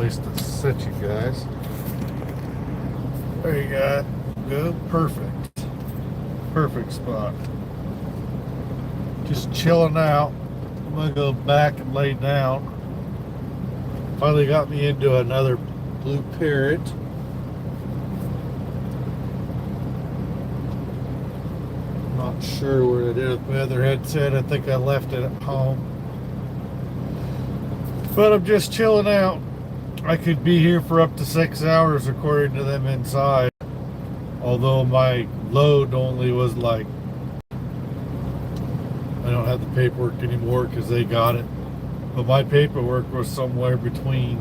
place to sit, you guys. There you go. Perfect. Perfect spot. Just chilling out. I'm gonna go back and lay down. Finally got me into another blue parrot. Not sure where it is. My other headset, I think I left it at home. But I'm just chilling out. I could be here for up to 6 hours according to them inside. Although my load only was like, I don't have the paperwork anymore because they got it. But my paperwork was somewhere between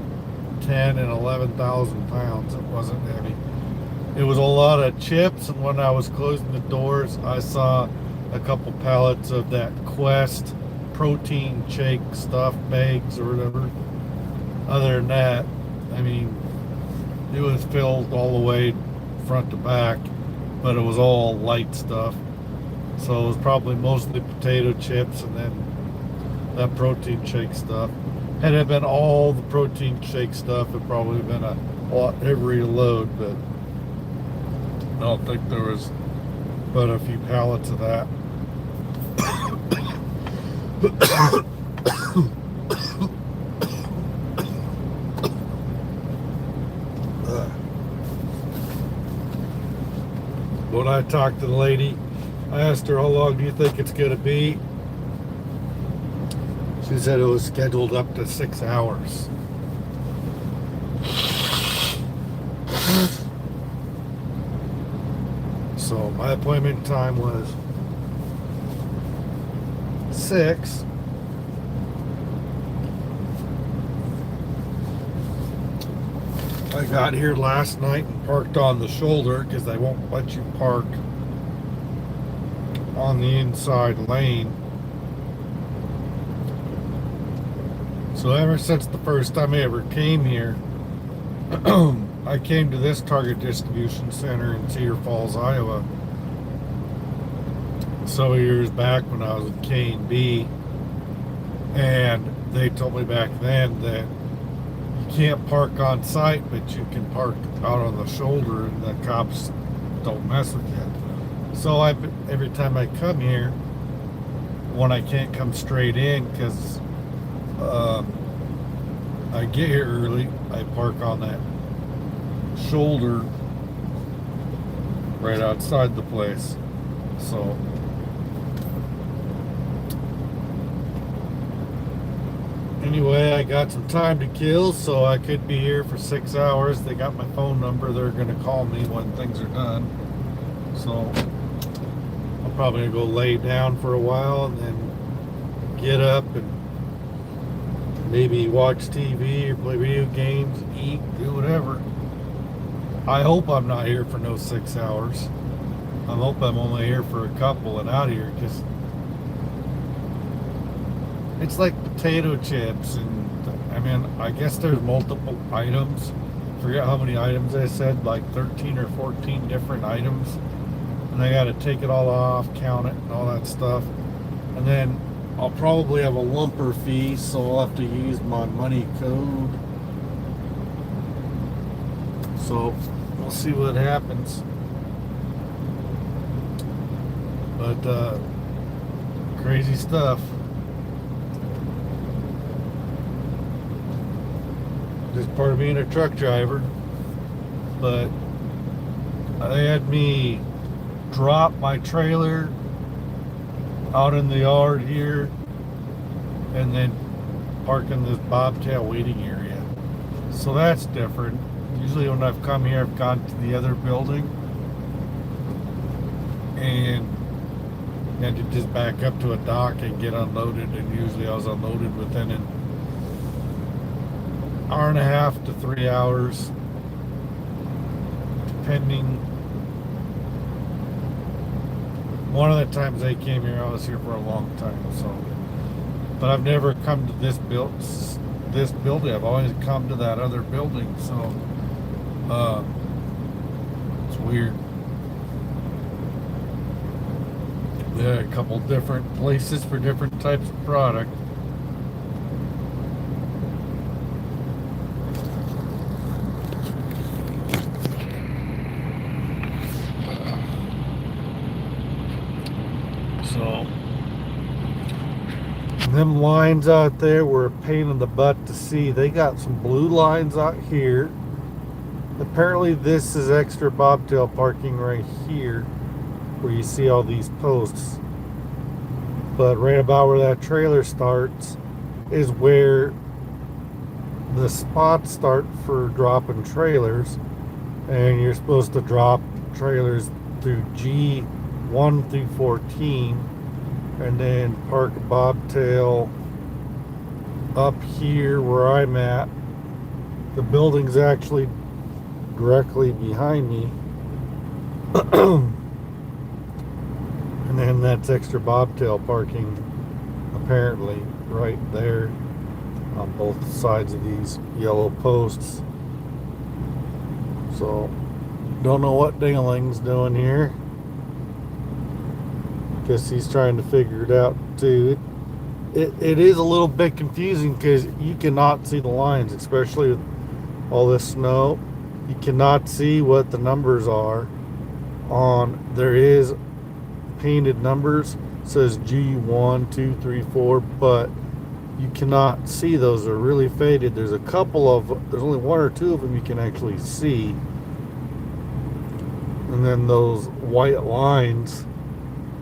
10 and 11,000 pounds. It wasn't heavy. It was a lot of chips, and when I was closing the doors, I saw a couple pallets of that Quest protein shake stuff, bags or whatever. Other than that, I mean, it was filled all the way front to back, but it was all light stuff. So it was probably mostly potato chips and then that protein shake stuff. Had it been all the protein shake stuff, it'd probably been a lot heavier load, but I don't think there was but a few pallets of that. When I talked to the lady, I asked her, how long do you think it's going to be? She said it was scheduled up to 6 hours. So my appointment time was 6. I got here last night and parked on the shoulder because they won't let you park on the inside lane. So ever since the first time I ever came here, I came to this Target distribution center in Cedar Falls, Iowa, several years back when I was with K&B, and they told me back then that you can't park on site, but you can park out on the shoulder and the cops don't mess with you. So every time I come here, when I can't come straight in because I get here early, I park on that shoulder right outside the place. So anyway, I got some time to kill, so I could be here for 6 hours. They got my phone number. They're going to call me when things are done. So I'm probably going to go lay down for a while and then get up and maybe watch TV or play video games, eat, do whatever. I hope I'm not here for no 6 hours. I hope I'm only here for a couple and out of here, because it's like potato chips, and I mean, I guess there's multiple items. Forget how many items I said, like 13 or 14 different items, and I got to take it all off, count it, and all that stuff. And then I'll probably have a lumper fee, so I'll have to use my money code. So we'll see what happens. But crazy stuff. Just part of being a truck driver. But they had me drop my trailer out in the yard here and then park in this bobtail waiting area. So that's different. Usually when I've come here, I've gone to the other building and had to just back up to a dock and get unloaded, and usually I was unloaded within an hour and a half to 3 hours, depending. One of the times they came here, I was here for a long time. So, but I've never come to this building. I've always come to that other building. So it's weird. There are a couple different places for different types of product. Them lines out there were a pain in the butt to see. They got some blue lines out here. Apparently this is extra bobtail parking right here where you see all these posts. But right about where that trailer starts is where the spots start for dropping trailers. And you're supposed to drop trailers through G1 through 14 and then park a bobtail up here where I'm at. The building's actually directly behind me. And then that's extra bobtail parking apparently right there on both sides of these yellow posts. So don't know what Dingling's doing here. Guess he's trying to figure it out too. It is a little bit confusing because you cannot see the lines, especially with all this snow. You cannot see what the numbers are on. There is painted numbers, it says G1, 2, 3, 4, but you cannot see those. They're really faded. There's only one or two of them you can actually see. And then those white lines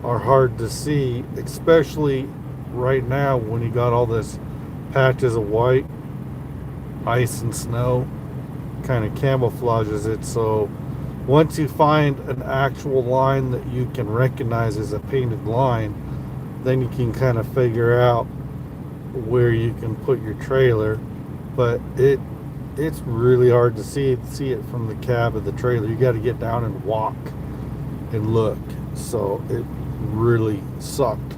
are hard to see, especially right now when you got all this patches of white, ice and snow kind of camouflages it. So once you find an actual line that you can recognize as a painted line, then you can kind of figure out where you can put your trailer. But it's really hard to see it from the cab of the trailer. You got to get down and walk and look. So it really sucked.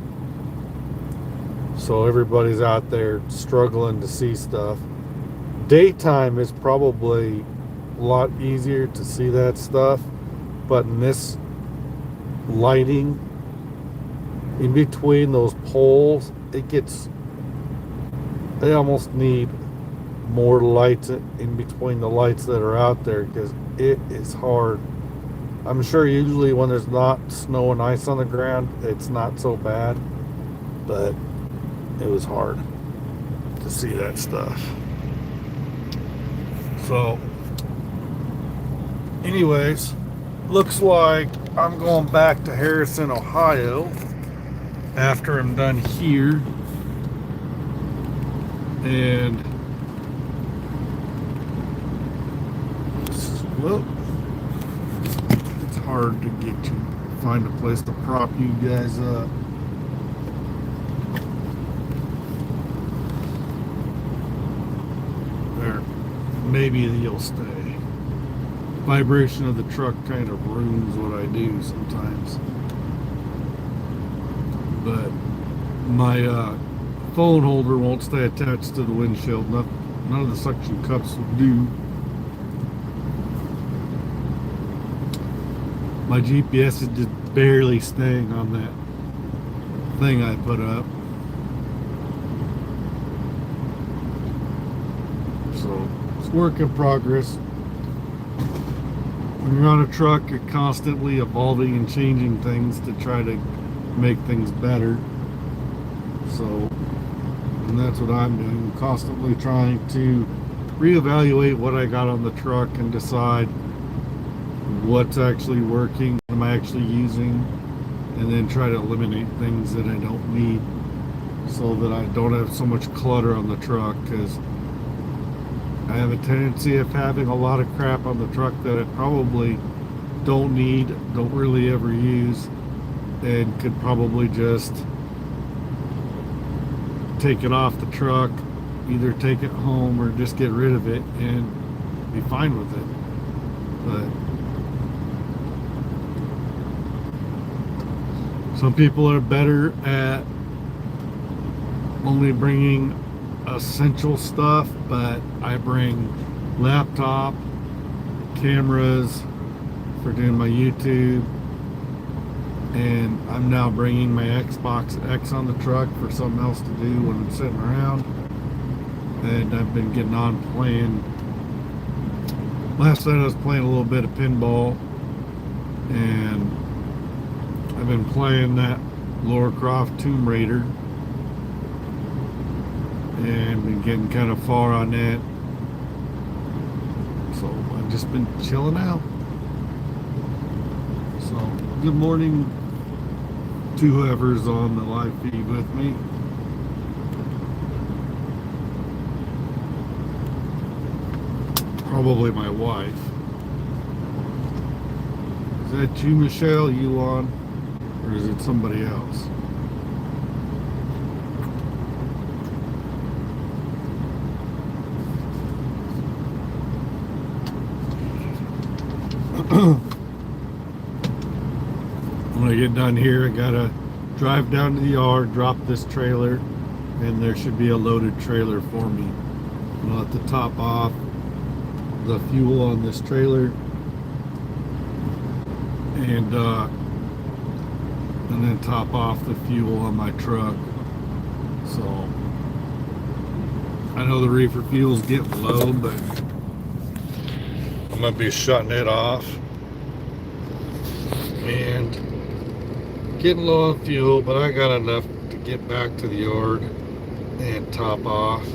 So everybody's out there struggling to see stuff. Daytime is probably a lot easier to see that stuff, but in this lighting in between those poles, they almost need more lights in between the lights that are out there because it is hard. I'm sure usually when there's not snow and ice on the ground, it's not so bad, but it was hard to see that stuff. So anyways, looks like I'm going back to Harrison, Ohio after I'm done here. And well, it's hard to find a place to prop you guys up. There, maybe you'll stay. Vibration of the truck kind of ruins what I do sometimes. But my phone holder won't stay attached to the windshield. None of the suction cups will do. My GPS is just barely staying on that thing I put up. So it's work in progress. When you're on a truck, you're constantly evolving and changing things to try to make things better. So, and that's what I'm doing. I'm constantly trying to reevaluate what I got on the truck and decide what's actually working, what am I actually using, and then try to eliminate things that I don't need so that I don't have so much clutter on the truck, because I have a tendency of having a lot of crap on the truck that I probably don't need, don't really ever use, and could probably just take it off the truck, either take it home or just get rid of it and be fine with it. But some people are better at only bringing essential stuff, but I bring laptop, cameras for doing my YouTube, and I'm now bringing my Xbox X on the truck for something else to do when I'm sitting around. And I've been getting on playing. Last night I was playing a little bit of pinball, and I've been playing that Lara Croft Tomb Raider. and been getting kind of far on that. So I've just been chilling out. So good morning to whoever's on the live feed with me. Probably my wife. Is that you, Michelle? You on? Or is it somebody else? When I get done here, I gotta drive down to the yard, drop this trailer, and there should be a loaded trailer for me. And I'll have to top off the fuel on this trailer and then top off the fuel on my truck. So I know the reefer fuel's getting low, but I'm gonna be shutting it off and getting low on fuel, but I got enough to get back to the yard and top off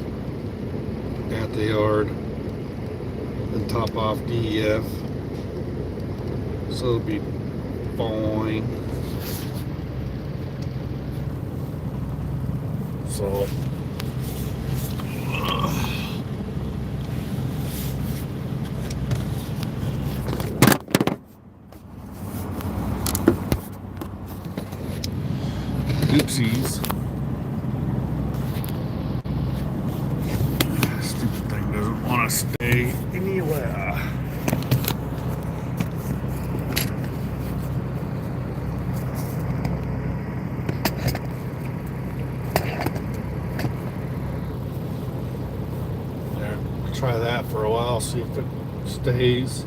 at the yard and top off DEF, so it'll be fine. So oopsies. Stupid thing doesn't want to stay anywhere. There, try that for a while, see if it stays.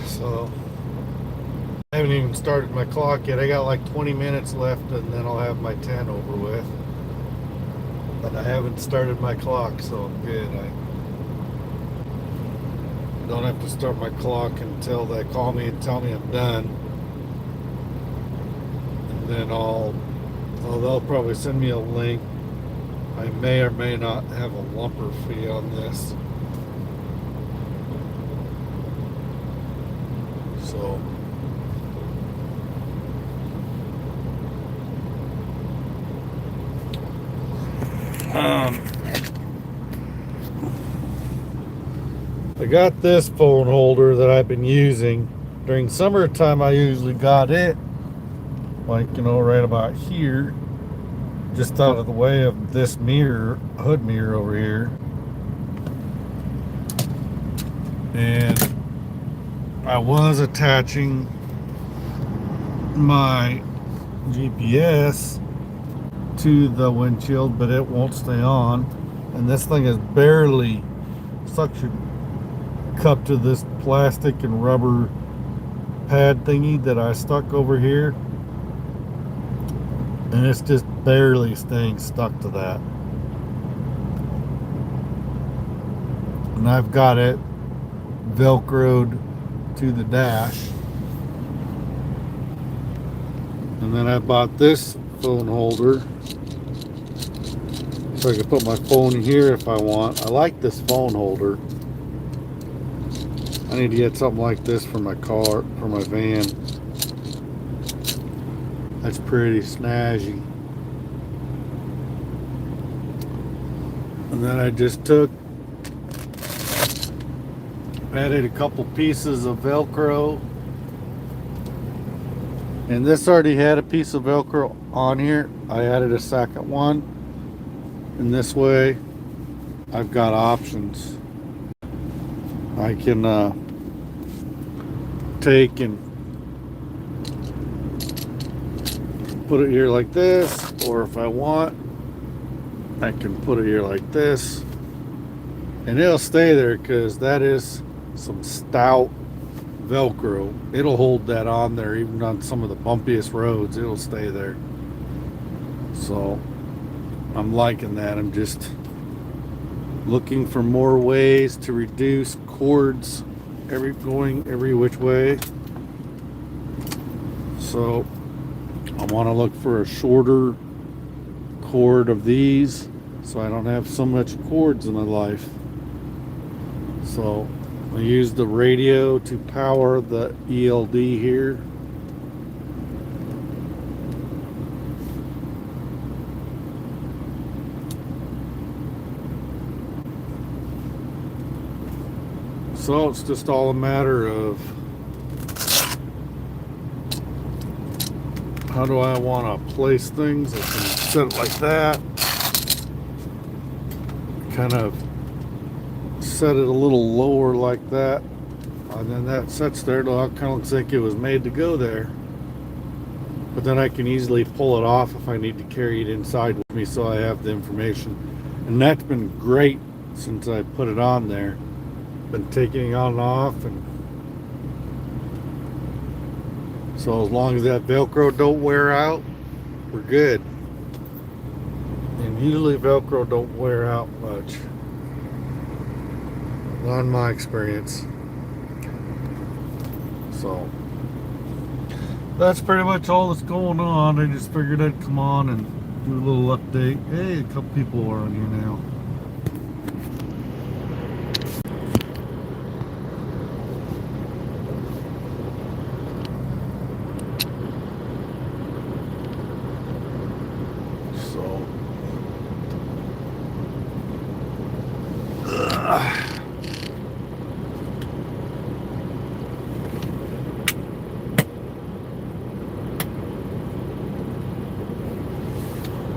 So I haven't even started my clock yet. I got like 20 minutes left and then I'll have my 10 over with. But I haven't started my clock, so I'm good. I don't have to start my clock until they call me and tell me I'm done. And then they'll probably send me a link. I may or may not have a lumper fee on this. So I got this phone holder that I've been using. During summertime I usually got it like, right about here, just out of the way of this mirror, hood mirror over here. And I was attaching my GPS to the windshield, but it won't stay on. And this thing is barely suction cupped to this plastic and rubber pad thingy that I stuck over here. And it's just barely staying stuck to that. And I've got it Velcroed to the dash. And then I bought this phone holder so I can put my phone here if I want. I like this phone holder. I need to get something like this for my car, for my van. That's pretty snazzy. And then I just added a couple pieces of Velcro. And this already had a piece of Velcro on here. I added a second one. And this way, I've got options. I can take and put it here like this, or if I want, I can put it here like this, and it'll stay there because that is some stout Velcro. It'll hold that on there even on some of the bumpiest roads. It'll stay there. So I'm liking that. I'm just looking for more ways to reduce cords going every which way. So I want to look for a shorter cord of these so I don't have so much cords in my life. So I use the radio to power the ELD here. So it's just all a matter of how do I want to place things. I can set it like that. Kind of set it a little lower like that. And then that sets there. It kind of looks like it was made to go there. But then I can easily pull it off if I need to carry it inside with me so I have the information. And that's been great since I put it on there. Been taking it on and off, and so as long as that Velcro don't wear out, we're good. And usually Velcro don't wear out much, not in my experience. So that's pretty much all that's going on. I just figured I'd come on and do a little update. Hey, a couple people are on here now.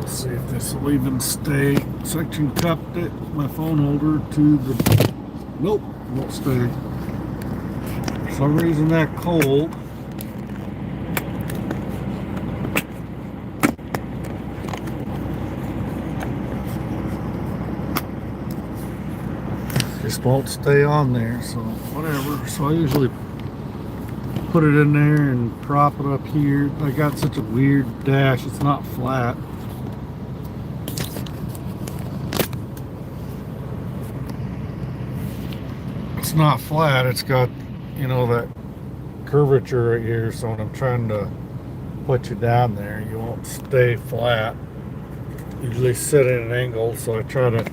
See if this will even stay. Section cupped it, my phone holder to the, nope, won't stay. For some reason that cold. Just won't stay on there, so whatever. So I usually put it in there and prop it up here. I got such a weird dash, it's not flat. It's not flat, it's got, you know, that curvature right here, so when I'm trying to put you down there, you won't stay flat. Usually sit at an angle, so I try to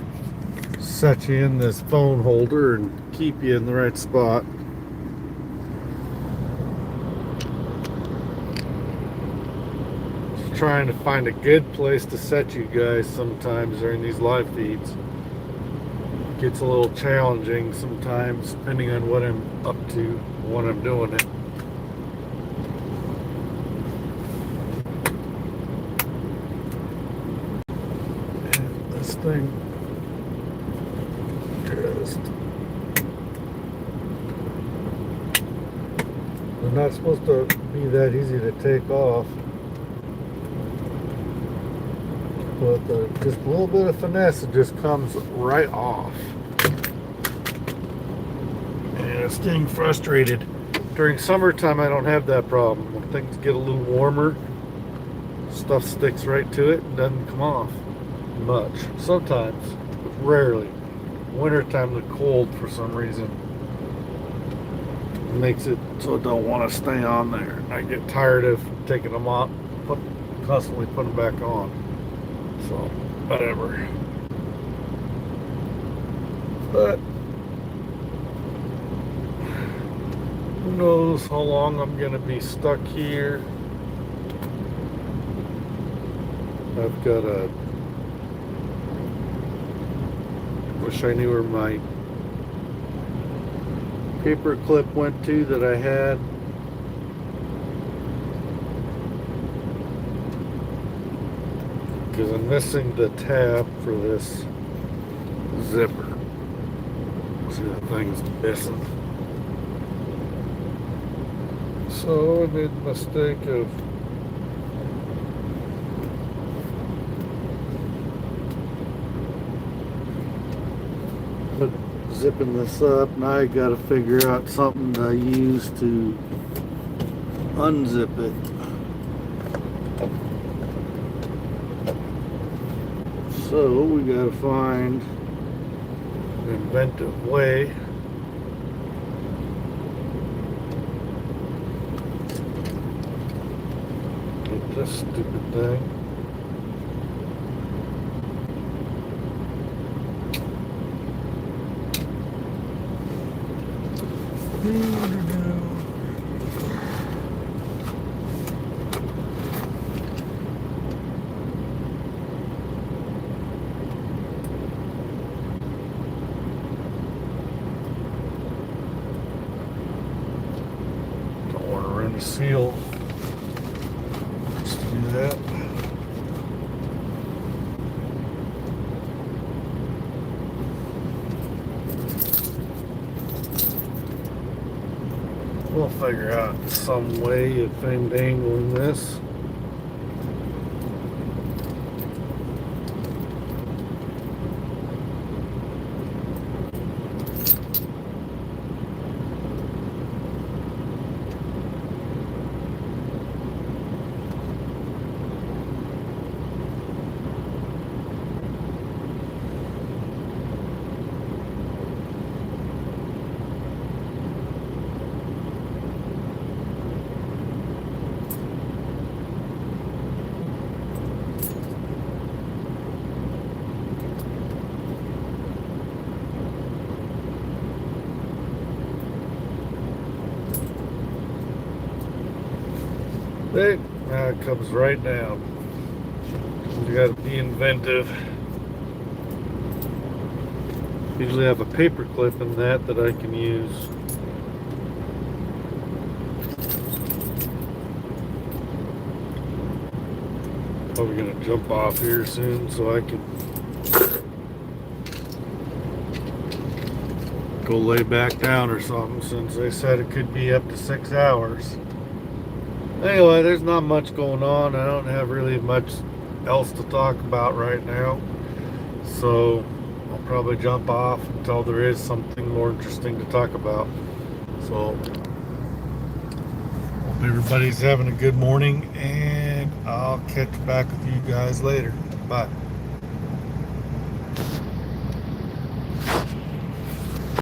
set you in this phone holder and keep you in the right spot. Just trying to find a good place to set you guys sometimes during these live feeds. Gets a little challenging sometimes depending on what I'm up to, when I'm doing it. And this thing just, they're not supposed to be that easy to take off, but just a little bit of finesse, it just comes right off. It's getting frustrated. During summertime I don't have that problem. When things get a little warmer, stuff sticks right to it and doesn't come off much. Sometimes, but rarely. Wintertime the cold for some reason makes it so I don't want to stay on there. I get tired of taking them off, constantly putting them back on. So, whatever. But who knows how long I'm going to be stuck here. I've got a, wish I knew where my paper clip went to that I had. Because I'm missing the tab for this zipper. See, the thing's missing. So I made the mistake of zipping this up. Now I gotta figure out something to use to unzip it. So we gotta find an inventive way with this stupid thing. Don't want to run a seal. Just do that. We'll figure out some way of entangling this. There, now it comes right down. You gotta be inventive. Usually have a paper clip in that I can use. Probably gonna jump off here soon so I can go lay back down or something, since they said it could be up to 6 hours. Anyway, there's not much going on. I don't have really much else to talk about right now. So I'll probably jump off until there is something more interesting to talk about. So hope everybody's having a good morning, and I'll catch back with you guys later. Bye.